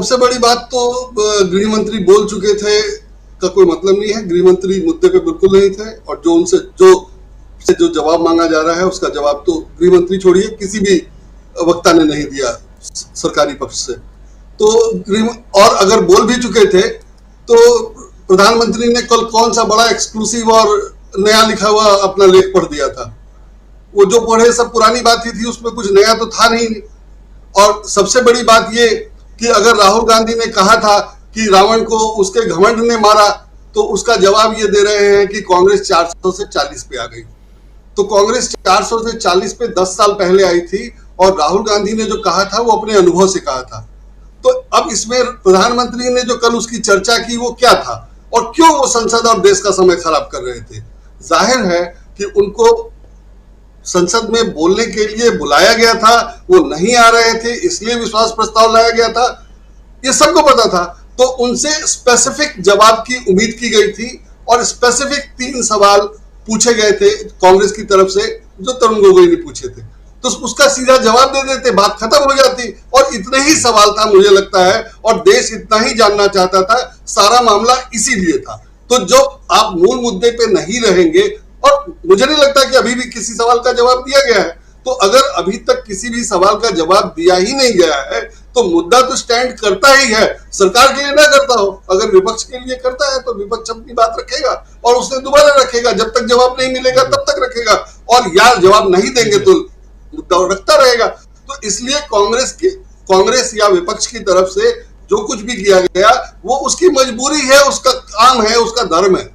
सबसे बड़ी बात तो गृह मंत्री बोल चुके थे का कोई मतलब नहीं है। गृह मंत्री मुद्दे पे बिल्कुल नहीं थे, और जो उनसे जो जवाब मांगा जा रहा है उसका जवाब तो गृह मंत्री छोड़िए किसी भी वक्ता ने नहीं दिया सरकारी पक्ष से। तो और अगर बोल भी चुके थे तो प्रधानमंत्री ने कल कौन सा बड़ा एक्सक्लूसिव और नया लिखा हुआ अपना लेख पढ़ दिया था। वो जो पढ़े सब पुरानी बात ही थी, उसमें कुछ नया तो था नहीं। और सबसे बड़ी बात ये कि अगर राहुल गांधी ने कहा था कि रावण को उसके घमंड ने मारा, तो उसका जवाब ये दे रहे हैं कि कांग्रेस 400 से 40 पे आ गई। तो कांग्रेस 400 से 40 पे 10 साल पहले आई थी, और राहुल गांधी ने जो कहा था वो अपने अनुभव से कहा था। तो अब इसमें प्रधानमंत्री ने जो कल उसकी चर्चा की वो क्या था, और क्यों वो संसद और देश का समय खराब कर रहे थे। जाहिर है कि उनको संसद में बोलने के लिए बुलाया गया था, वो नहीं आ रहे थे, इसलिए विश्वास प्रस्ताव लाया गया था, ये सबको पता था। तो उनसे स्पेसिफिक जवाब की उम्मीद की गई थी, और स्पेसिफिक 3 सवाल पूछे गए थे कांग्रेस की तरफ से, जो तरुण गोगोई ने पूछे थे। तो उसका सीधा जवाब दे देते, बात खत्म हो जाती। और इतने ही सवाल था मुझे लगता है, और देश इतना ही जानना चाहता था, सारा मामला इसीलिए था। तो जो आप मूल मुद्दे पे नहीं रहेंगे, और मुझे नहीं लगता कि अभी भी किसी सवाल का जवाब दिया गया है, तो अगर अभी तक किसी भी सवाल का जवाब दिया ही नहीं गया है तो मुद्दा तो स्टैंड करता ही है। सरकार के लिए ना करता हो, अगर विपक्ष के लिए करता है तो विपक्ष अपनी बात रखेगा, और उसने दोबारा रखेगा, जब तक जवाब नहीं मिलेगा तब तक रखेगा, और यार जवाब नहीं देंगे तो मुद्दा रखता रहेगा। तो इसलिए कांग्रेस या विपक्ष की तरफ से जो कुछ भी किया गया वो उसकी मजबूरी है, उसका काम है, उसका धर्म है।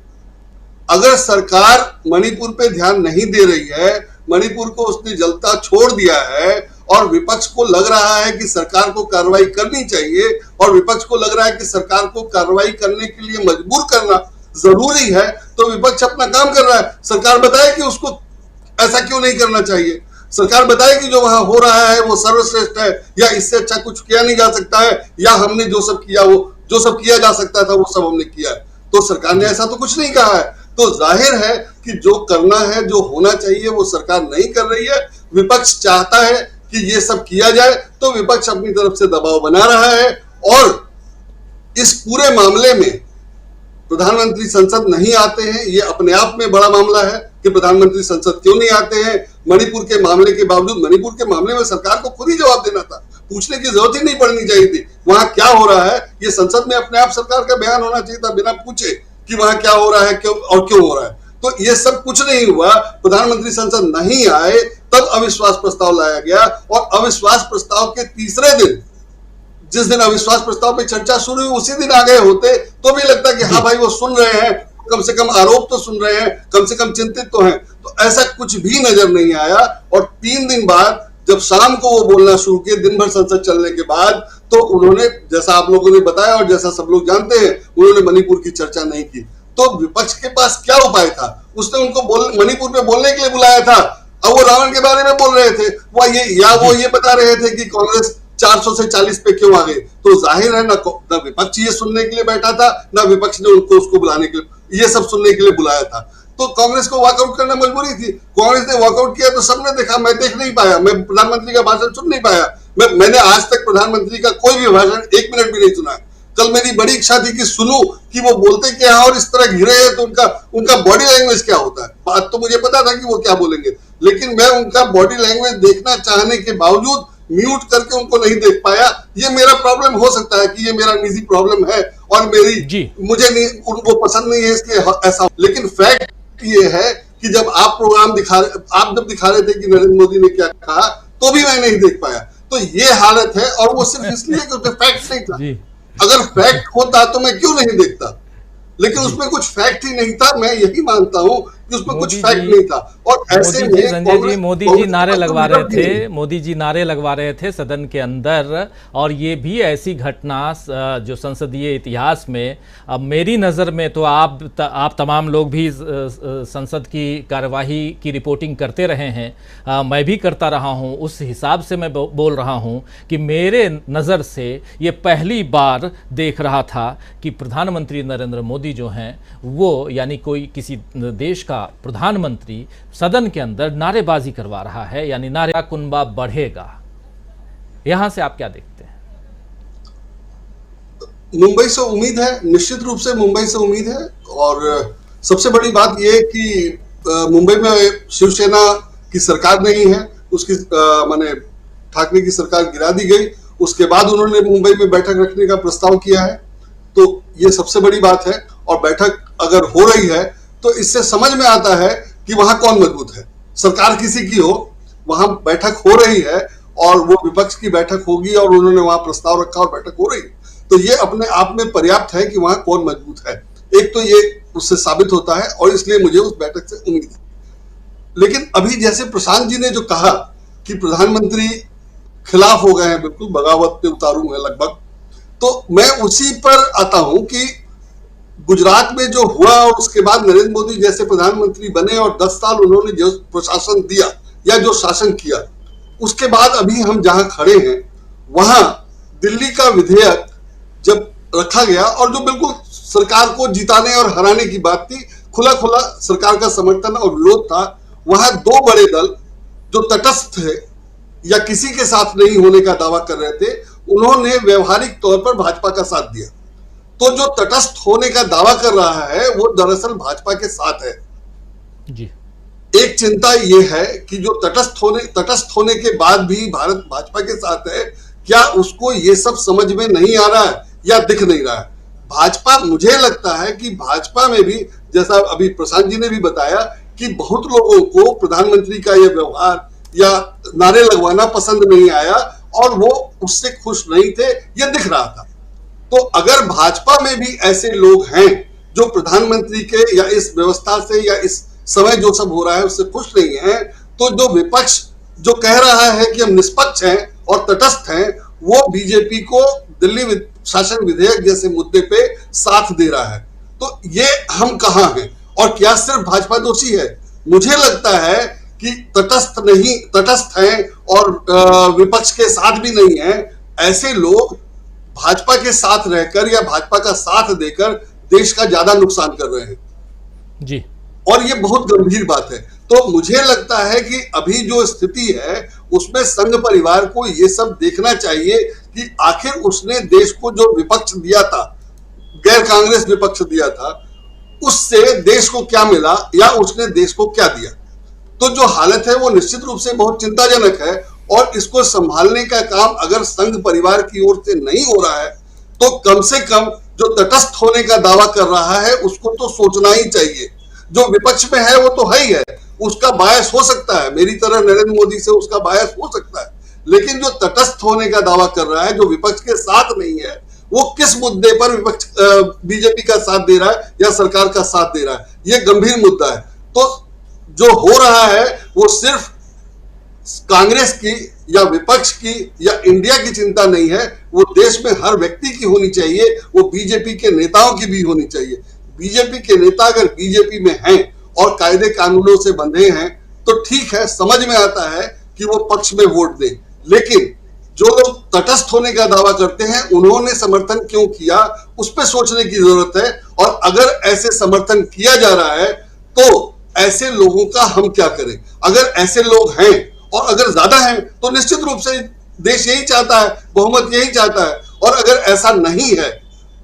अगर सरकार मणिपुर पे ध्यान नहीं दे रही है, मणिपुर को उसने जलता छोड़ दिया है, और विपक्ष को लग रहा है कि सरकार को कार्रवाई करनी चाहिए, और विपक्ष को लग रहा है कि सरकार को कार्रवाई करने के लिए मजबूर करना जरूरी है, तो विपक्ष अपना काम कर रहा है। सरकार बताए कि उसको ऐसा क्यों नहीं करना चाहिए, सरकार बताए कि जो वहां हो रहा है वो सर्वश्रेष्ठ है, या इससे अच्छा कुछ किया नहीं जा सकता है, या हमने जो सब किया वो जो सब किया जा सकता था वो सब हमने किया है। तो सरकार ने ऐसा तो कुछ नहीं कहा है। तो जाहिर है कि जो करना है, जो होना चाहिए, वो सरकार नहीं कर रही है। विपक्ष चाहता है कि ये सब किया जाए, तो विपक्ष अपनी तरफ से दबाव बना रहा है। और इस पूरे मामले में प्रधानमंत्री संसद नहीं आते हैं, ये अपने आप में बड़ा मामला है कि प्रधानमंत्री संसद क्यों नहीं आते हैं। मणिपुर के मामले के बावजूद, मणिपुर के मामले में सरकार को खुद ही जवाब देना था, पूछने की जरूरत ही नहीं पड़नी चाहिए थी वहां क्या हो रहा है। ये संसद में अपने आप सरकार का बयान होना चाहिए था, बिना पूछे कि वहां क्या हो रहा है, क्यों और क्यों हो रहा है। तो ये सब कुछ नहीं हुआ, प्रधानमंत्री संसद नहीं आए, तब अविश्वास प्रस्ताव लाया गया। और अविश्वास प्रस्ताव के तीसरे दिन, जिस दिन अविश्वास प्रस्ताव पे चर्चा शुरू हुई, उसी दिन आ गए होते तो भी लगता कि हाँ भाई वो सुन रहे हैं, कम से कम आरोप तो सुन रहे हैं, कम से कम चिंतित तो हैं। तो ऐसा कुछ भी नजर नहीं आया। और 3 दिन बाद जब शाम को वो बोलना शुरू किए, दिन भर संसद चलने के बाद, तो उन्होंने, जैसा आप लोगों ने बताया और जैसा सब लोग जानते हैं, उन्होंने मणिपुर की चर्चा नहीं की। तो विपक्ष के पास क्या उपाय था? उसने उनको मणिपुर पे बोलने के लिए बुलाया था, अब वो रावण के बारे में बोल रहे थे, वो ये बता रहे थे कि कांग्रेस 400 से 40 पे क्यों आ गए। तो जाहिर है ना विपक्ष ये सुनने के लिए बैठा था, ना विपक्ष ने उनको उसको बुलाने के लिए, ये सब सुनने के लिए बुलाया था। तो कांग्रेस को वॉकआउट करना मजबूरी थी। कांग्रेस ने वॉकआउट किया तो सबने देखा, मैं देख नहीं पाया, मैं प्रधानमंत्री का भाषण सुन नहीं पाया। मैंने आज तक प्रधानमंत्री का कोई भी भाषण 1 मिनट भी नहीं सुना। कल मेरी बड़ी इच्छा थी कि सुनूं कि वो बोलते क्या है, और इस तरह घिरे हैं तो उनका बॉडी लैंग्वेज क्या होता है। बात तो मुझे पता था कि वो क्या बोलेंगे, लेकिन मैं उनका बॉडी लैंग्वेज देखना चाहने के बावजूद म्यूट करके उनको नहीं देख पाया। ये मेरा प्रॉब्लम हो सकता है कि ये मेरा निजी प्रॉब्लम है, और मुझे नहीं, उनको पसंद नहीं है इसलिए ऐसा। लेकिन फैक्ट ये है कि जब आप जब दिखा रहे थे कि नरेंद्र मोदी ने क्या कहा, तो भी मैं नहीं देख पाया। तो ये हालत है, और वो सिर्फ इसलिए कि फैक्ट नहीं था। अगर फैक्ट होता तो मैं क्यों नहीं देखता, लेकिन उसमें कुछ फैक्ट ही नहीं था। मैं यही मानता हूं कि उसमें कुछ फैक्ट नहीं था। और ऐसे में संजय जी, मोदी जी नारे लगवा रहे थे सदन के अंदर, और ये भी ऐसी घटना जो संसदीय इतिहास में, अब मेरी नज़र में तो आप तमाम लोग भी संसद की कार्यवाही की रिपोर्टिंग करते रहे हैं, मैं भी करता रहा हूँ, उस हिसाब से मैं बोल रहा हूँ कि मेरे नज़र से ये पहली बार देख रहा था कि प्रधानमंत्री नरेंद्र मोदी जो हैं वो, यानी कोई किसी देश का प्रधानमंत्री सदन के अंदर नारेबाजी करवा रहा है, यानी नारे कुनबा बढ़ेगा। यहां से आप क्या देखते हैं? मुंबई से उम्मीद है, निश्चित रूप से मुंबई से उम्मीद है। और सबसे बड़ी बात यह है कि मुंबई में शिवसेना की सरकार नहीं है, उसकी माने ठाकरे की सरकार गिरा दी गई, उसके बाद उन्होंने मुंबई में बैठक रखने का प्रस्ताव किया है, तो ये सबसे बड़ी बात है। और बैठक अगर हो रही है तो इससे समझ में आता है कि वहां कौन मजबूत है। सरकार किसी की हो, वहां बैठक हो रही है और वो विपक्ष की बैठक होगी और उन्होंने वहां प्रस्ताव रखा और बैठक हो रही है, तो ये अपने आप में पर्याप्त है कि वहां कौन मजबूत है। एक तो ये उससे साबित होता है और इसलिए मुझे उस बैठक से उम्मीद है। लेकिन अभी जैसे प्रशांत जी ने जो कहा कि प्रधानमंत्री खिलाफ हो गए हैं, बिल्कुल बगावत पे उतारू है लगभग, तो मैं उसी पर आता हूं कि गुजरात में जो हुआ और उसके बाद नरेंद्र मोदी जैसे प्रधानमंत्री बने और 10 साल उन्होंने जो प्रशासन दिया या जो शासन किया, उसके बाद अभी हम जहां खड़े हैं वहां दिल्ली का विधेयक जब रखा गया और जो बिल्कुल सरकार को जिताने और हराने की बात थी, खुला खुला सरकार का समर्थन और विरोध था, वहां दो बड़े दल जो तटस्थ थे या किसी के साथ नहीं होने का दावा कर रहे थे, उन्होंने व्यवहारिक तौर पर भाजपा का साथ दिया। तो जो तटस्थ होने का दावा कर रहा है वो दरअसल भाजपा के साथ है जी। एक चिंता ये है कि जो तटस्थ होने के बाद भी भारत भाजपा के साथ है, क्या उसको ये सब समझ में नहीं आ रहा है या दिख नहीं रहा है। भाजपा, मुझे लगता है कि भाजपा में भी, जैसा अभी प्रशांत जी ने भी बताया, कि बहुत लोगों को प्रधानमंत्री का यह व्यवहार या नारे लगवाना पसंद नहीं आया और वो उससे खुश नहीं थे, ये दिख रहा था। तो अगर भाजपा में भी ऐसे लोग हैं जो प्रधानमंत्री के या इस व्यवस्था से या इस समय जो सब हो रहा है उससे खुश नहीं है, तो जो विपक्ष जो कह रहा है कि हम निष्पक्ष हैं और तटस्थ हैं, वो बीजेपी को दिल्ली शासन विधेयक जैसे मुद्दे पे साथ दे रहा है। तो ये हम कहां हैं और क्या सिर्फ भाजपा दोषी है? मुझे लगता है कि तटस्थ हैं और विपक्ष के साथ भी नहीं है। ऐसे लोग भाजपा के साथ रहकर या भाजपा का साथ देकर देश का ज्यादा नुकसान कर रहे हैं जी, और ये बहुत गंभीर बात है। तो मुझे लगता है कि अभी जो स्थिति है उसमें संघ परिवार को ये सब देखना चाहिए कि आखिर उसने देश को जो विपक्ष दिया था, गैर कांग्रेस विपक्ष दिया था, उससे देश को क्या मिला या उसने देश को क्या दिया। तो जो हालत है वो निश्चित रूप से बहुत चिंताजनक है और इसको संभालने का काम अगर संघ परिवार की ओर से नहीं हो रहा है तो कम से कम जो तटस्थ होने का दावा कर रहा है उसको तो सोचना ही चाहिए। जो विपक्ष में है वो तो है ही है, उसका बायस हो सकता है, मेरी तरह नरेंद्र मोदी से उसका बायस हो सकता है, लेकिन जो तटस्थ होने का दावा कर रहा है, जो विपक्ष के साथ नहीं है, वो किस मुद्दे पर विपक्ष बीजेपी का साथ दे रहा है या सरकार का साथ दे रहा है, ये गंभीर मुद्दा है। तो जो हो रहा है वो सिर्फ कांग्रेस की या विपक्ष की या इंडिया की चिंता नहीं है, वो देश में हर व्यक्ति की होनी चाहिए, वो बीजेपी के नेताओं की भी होनी चाहिए। बीजेपी के नेता अगर बीजेपी में हैं और कायदे कानूनों से बंधे हैं तो ठीक है, समझ में आता है कि वो पक्ष में वोट दें, लेकिन जो लोग तटस्थ होने का दावा करते हैं उन्होंने समर्थन क्यों किया उस पर सोचने की जरूरत है। और अगर ऐसे समर्थन किया जा रहा है तो ऐसे लोगों का हम क्या करें। अगर ऐसे लोग हैं और अगर ज्यादा हैं तो निश्चित रूप से देश यही चाहता है, बहुमत यही चाहता है, और अगर ऐसा नहीं है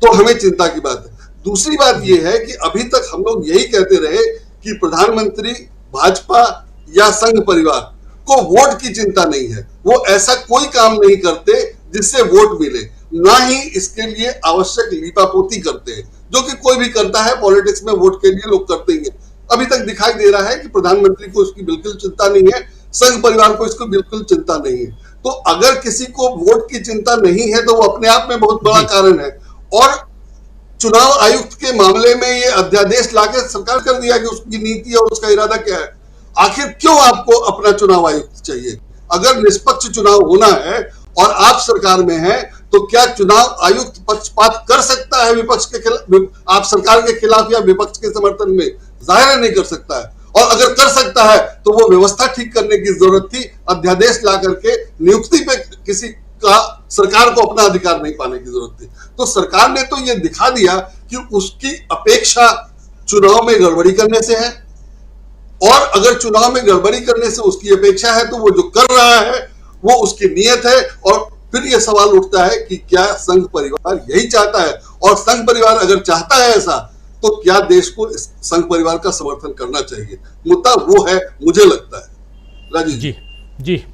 तो हमें चिंता की बात है। दूसरी बात यह है कि अभी तक हम लोग यही कहते रहे कि प्रधानमंत्री, भाजपा या संघ परिवार को वोट की चिंता नहीं है, वो ऐसा कोई काम नहीं करते जिससे वोट मिले, ना ही इसके लिए आवश्यक लीपापोती करते हैं, जो कि कोई भी करता है पॉलिटिक्स में, वोट के लिए लोग करते ही हैं। अभी तक दिखाई दे रहा है कि प्रधानमंत्री को इसकी बिल्कुल चिंता नहीं है, संघ परिवार को इसको बिल्कुल चिंता नहीं है। तो अगर किसी को वोट की चिंता नहीं है तो वो अपने आप में बहुत बड़ा कारण है। और चुनाव आयुक्त के मामले में ये अध्यादेश लाके सरकार कर दिया कि उसकी नीति और उसका इरादा क्या है। आखिर क्यों आपको अपना चुनाव आयुक्त चाहिए? अगर निष्पक्ष चुनाव होना है और आप सरकार में हैं तो क्या चुनाव आयुक्त पक्षपात कर सकता है विपक्ष के खिलाफ, आप सरकार के खिलाफ या विपक्ष के समर्थन में? जाहिर है नहीं कर सकता है। और अगर कर सकता है तो वो व्यवस्था ठीक करने की जरूरत थी, अध्यादेश ला करके नियुक्ति पे किसी का सरकार को अपना अधिकार नहीं पाने की जरूरत थी। तो सरकार ने तो ये दिखा दिया कि उसकी अपेक्षा चुनाव में गड़बड़ी करने से है, और अगर चुनाव में गड़बड़ी करने से उसकी अपेक्षा है तो वो जो कर रहा है वो उसकी नीयत है। और फिर यह सवाल उठता है कि क्या संघ परिवार यही चाहता है, और संघ परिवार अगर चाहता है ऐसा, तो क्या देश को इस संघ परिवार का समर्थन करना चाहिए? मुद्दा वो है, मुझे लगता है। राजीव जी जी।